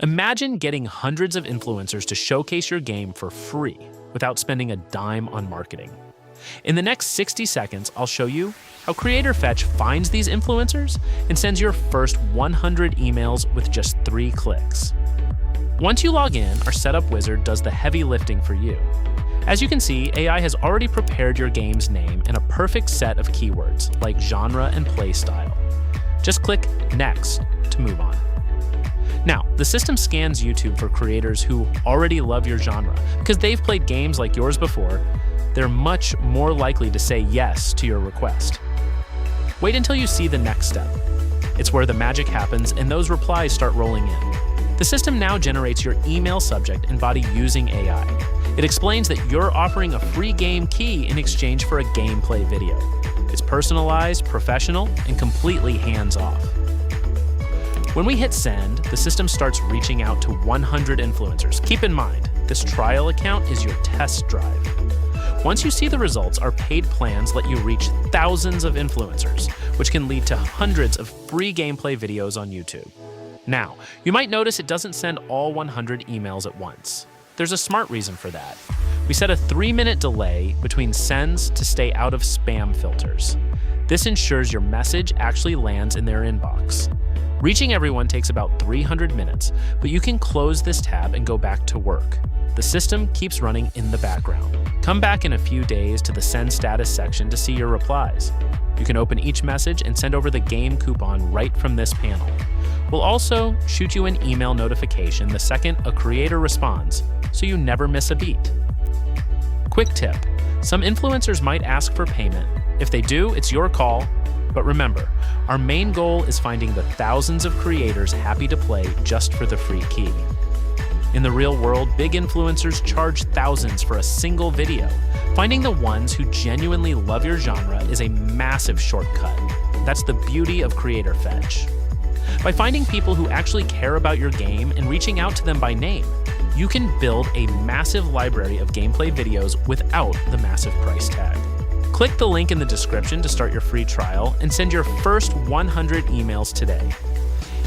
Imagine getting hundreds of influencers to showcase your game for free without spending a dime on marketing. In the next 60 seconds, I'll show you how CreatorFetch finds these influencers and sends your first 100 emails with just 3 clicks. Once you log in, our setup wizard does the heavy lifting for you. As you can see, AI has already prepared your game's name and a perfect set of keywords like genre and play style. Just click Next to move on. Now, the system scans YouTube for creators who already love your genre. Because they've played games like yours before, they're much more likely to say yes to your request. Wait until you see the next step. It's where the magic happens and those replies start rolling in. The system now generates your email subject and body using AI. It explains that you're offering a free game key in exchange for a gameplay video. It's personalized, professional, and completely hands-off. When we hit send, the system starts reaching out to 100 influencers. Keep in mind, this trial account is your test drive. Once you see the results, our paid plans let you reach thousands of influencers, which can lead to hundreds of free gameplay videos on YouTube. Now, you might notice it doesn't send all 100 emails at once. There's a smart reason for that. We set a 3-minute delay between sends to stay out of spam filters. This ensures your message actually lands in their inbox. Reaching everyone takes about 300 minutes, but you can close this tab and go back to work. The system keeps running in the background. Come back in a few days to the Send Status section to see your replies. You can open each message and send over the game coupon right from this panel. We'll also shoot you an email notification the second a creator responds, so you never miss a beat. Quick tip, some influencers might ask for payment. If they do, it's your call. But remember, our main goal is finding the thousands of creators happy to play just for the free key. In the real world, big influencers charge thousands for a single video. Finding the ones who genuinely love your genre is a massive shortcut. That's the beauty of CreatorFetch. By finding people who actually care about your game and reaching out to them by name, you can build a massive library of gameplay videos without the massive price tag. Click the link in the description to start your free trial and send your first 100 emails today.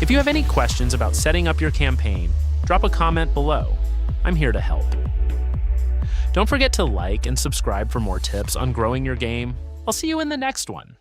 If you have any questions about setting up your campaign, drop a comment below. I'm here to help. Don't forget to like and subscribe for more tips on growing your game. I'll see you in the next one.